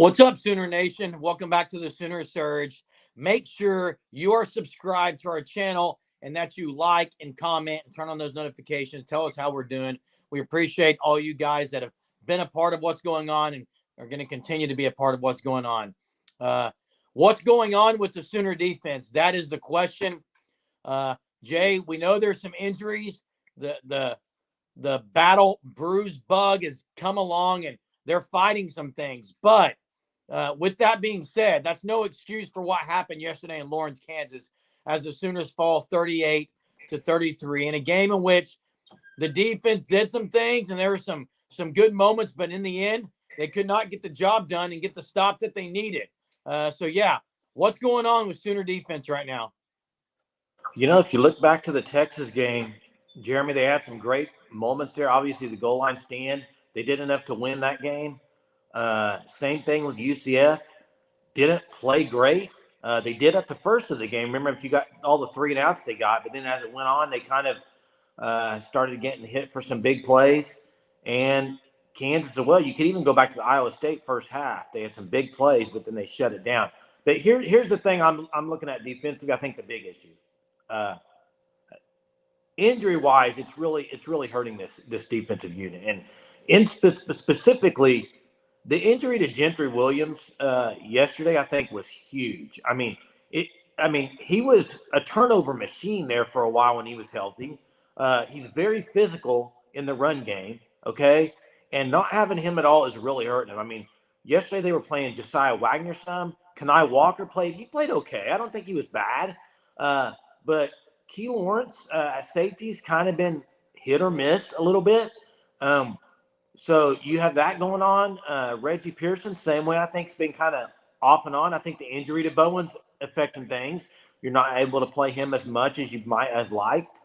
What's up, Sooner Nation? Welcome back to the Sooner Surge. Make sure you are subscribed to our channel and that you like and comment and turn on those notifications. Tell us how we're doing. We appreciate all you guys that have been a part of what's going on and are going to continue to be a part of what's going on. Uh, what's going on with the Sooner defense? That is the question. Uh, Jay, we know there's some injuries. The battle bruise bug has come along and they're fighting some things, but with that being said, that's no excuse for what happened yesterday in Lawrence, Kansas, as the Sooners fall 38-33 in a game in which the defense did some things and there were some good moments, but in the end, they could not get the job done and get the stop that they needed. So yeah, what's going on with Sooner defense right now? If you look back to the Texas game, Jeremy, they had some great moments there. Obviously, the goal line stand, they did enough to win that game. Same thing with UCF. Didn't play great. They did at the first of the game. Remember, if you got all the 3-and-outs they got, but then as it went on, they kind of started getting hit for some big plays. And Kansas as well. You could even go back to the Iowa State first half. They had some big plays, but then they shut it down. But here's the thing I'm looking at defensively. I think the big issue. Uh, Injury wise, it's really hurting this defensive unit, and specifically the injury to Gentry Williams yesterday, I think, was huge. It. He was a turnover machine there for a while when he was healthy. He's very physical in the run game. Okay, and not having him at all is really hurting him. Yesterday they were playing Josiah Wagner some. Kanai Walker played. He played okay. I don't think he was bad, but Key Lawrence at safety's kind of been hit or miss a little bit. So you have that going on. Reggie Pearson, same way. I think it's been kind of off and on. I think the injury to Bowen's affecting things. You're not able to play him as much as you might have liked.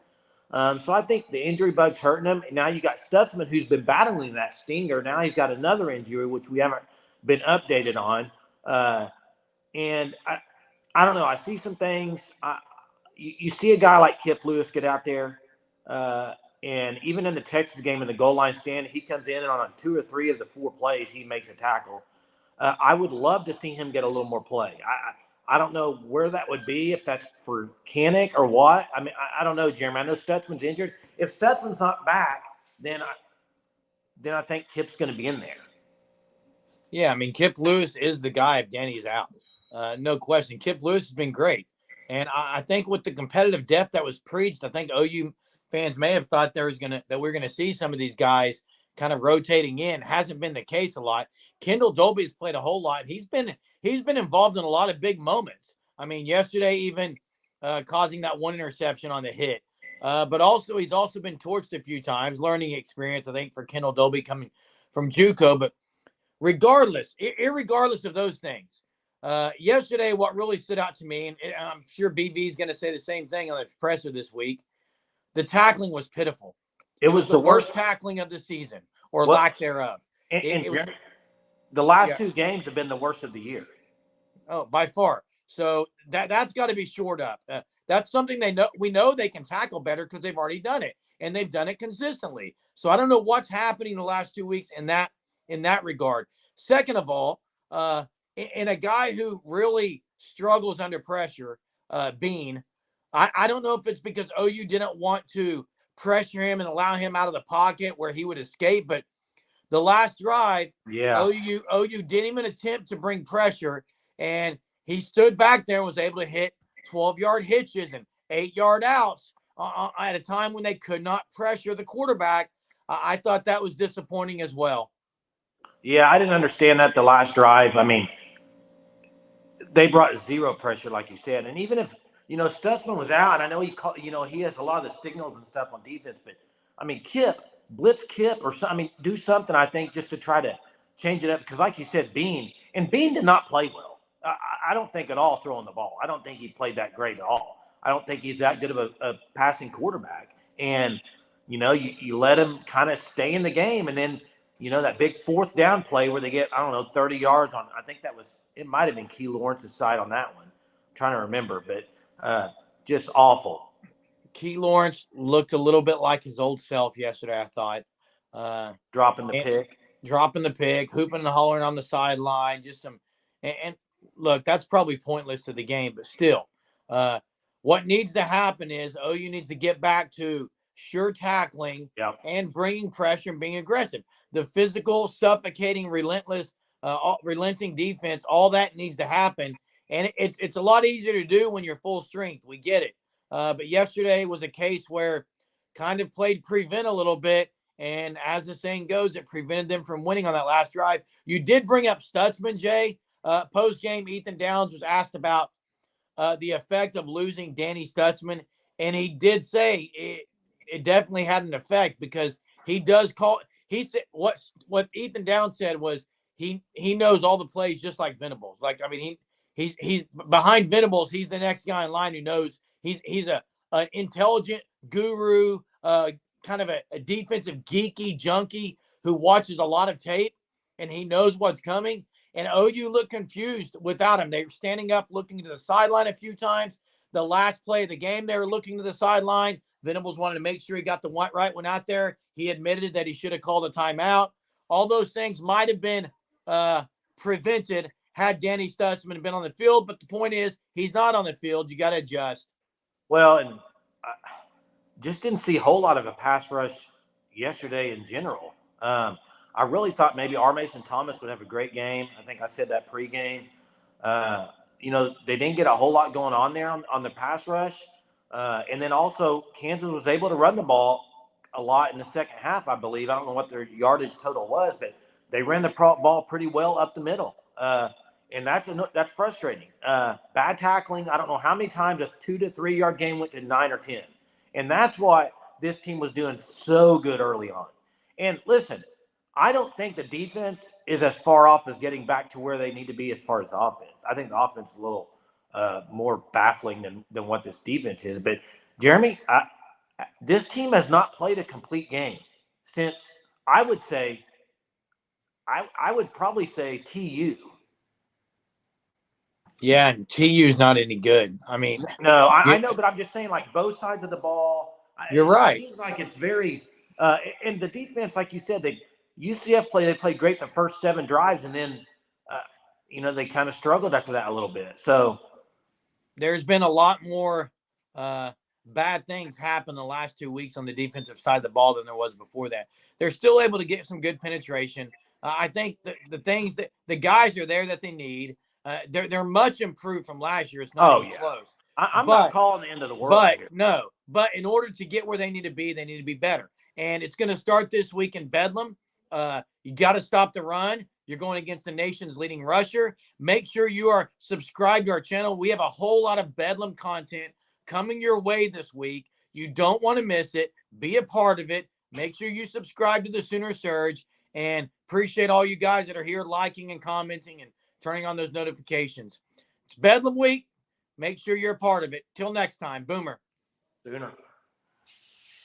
So I think the injury bug's hurting him. Now you got Stutzman, who's been battling that stinger. Now he's got another injury, which we haven't been updated on. And I don't know. I see some things. You see a guy like Kip Lewis get out there, and even in the Texas game in the goal line stand, he comes in and on 2 or 3 of the 4 plays, he makes a tackle. I would love to see him get a little more play. I don't know where that would be, if that's for Kinnick or what. I don't know, Jeremy. I know Stutzman's injured. If Stutzman's not back, then I think Kip's going to be in there. Yeah, Kip Lewis is the guy if Danny's out. No question. Kip Lewis has been great. And I think with the competitive depth that was preached, I think OU fans may have thought that we're gonna see some of these guys kind of rotating in. Hasn't been the case a lot. Kendall Dolby's played a whole lot. He's been involved in a lot of big moments. Yesterday even causing that one interception on the hit. But also he's also been torched a few times. Learning experience, I think, for Kendall Dolby coming from JUCO. But irregardless of those things. Yesterday, what really stood out to me, and I'm sure BV is going to say the same thing on the presser this week, the tackling was pitiful. It was the worst tackling of the season, or lack thereof. The last 2 games have been the worst of the year. Oh, by far. So that's got to be shored up. That's something we know they can tackle better because they've already done it, and they've done it consistently. So I don't know what's happening the last 2 weeks in that regard. Second of all, and a guy who really struggles under pressure, Bean, I don't know if it's because OU didn't want to pressure him and allow him out of the pocket where he would escape, but the last drive, OU didn't even attempt to bring pressure, and he stood back there and was able to hit 12-yard hitches and 8-yard outs at a time when they could not pressure the quarterback. I thought that was disappointing as well. Yeah, I didn't understand that the last drive. They brought 0 pressure, like you said. And even if, Stutzman was out, I know he has a lot of the signals and stuff on defense, but blitz Kip or something, do something, I think, just to try to change it up. Because like you said, Bean did not play well. I don't think at all throwing the ball. I don't think he played that great at all. I don't think he's that good of a passing quarterback. And, you let him kind of stay in the game. And then, that big 4th down play where they get, 30 yards on, I think it might have been Key Lawrence's side on that one. I'm trying to remember, but just awful. Key Lawrence looked a little bit like his old self yesterday, I thought. Dropping the pick. dropping the pick, hooping and hollering on the sideline, just some. And look, that's probably pointless to the game, but still, what needs to happen is OU needs to get back to sure tackling and bringing pressure and being aggressive. The physical, suffocating, relenting defense, all that needs to happen. And it's a lot easier to do when you're full strength. We get it. But yesterday was a case where kind of played prevent a little bit. And as the saying goes, it prevented them from winning on that last drive. You did bring up Stutzman, Jay. Post game, Ethan Downs was asked about the effect of losing Danny Stutzman. And he did say it definitely had an effect because he does call. He said what Ethan Downs said was he knows all the plays just like Venables. Like, I mean, he's behind Venables. He's the next guy in line who knows. He's an intelligent guru, kind of a defensive geeky junkie who watches a lot of tape, and he knows what's coming. And OU looked confused without him. They were standing up, looking to the sideline a few times. The last play of the game, they were looking to the sideline. Venables wanted to make sure he got the right one out there. He admitted that he should have called a timeout. All those things might have been prevented had Danny Stutzman been on the field. But the point is, he's not on the field. You got to adjust. Well, and I just didn't see a whole lot of a pass rush yesterday in general. I really thought maybe R. Mason Thomas would have a great game. I think I said that pregame. They didn't get a whole lot going on there on the pass rush. And then also Kansas was able to run the ball a lot in the second half, I believe. I don't know what their yardage total was, but they ran the ball pretty well up the middle. And that's frustrating. Bad tackling. I don't know how many times a 2 to 3 yard game went to 9 or 10. And that's what this team was doing so good early on. And listen, I don't think the defense is as far off as getting back to where they need to be as far as the offense. I think the offense is a little more baffling than what this defense is. But, Jeremy, this team has not played a complete game since, I would probably say TU. Yeah, and TU's not any good. I mean, no, I know, but I'm just saying, like, both sides of the ball. You're right. It seems like it's very and the defense, like you said, UCF they played great the first 7 drives, and then they kind of struggled after that a little bit. So there's been a lot more bad things happen the last 2 weeks on the defensive side of the ball than there was before that. They're still able to get some good penetration. I think the things that the guys are there that they need. They're much improved from last year. It's not even close. I'm not calling the end of the world. But in order to get where they need to be better. And it's going to start this week in Bedlam. You got to stop the run. You're going against the nation's leading rusher. Make sure you are subscribed to our channel. We have a whole lot of Bedlam content coming your way this week. You don't want to miss it. Be a part of it. Make sure you subscribe to the Sooner Surge. And appreciate all you guys that are here liking and commenting and turning on those notifications. It's Bedlam week. Make sure you're a part of it. Till next time, Boomer. Sooner.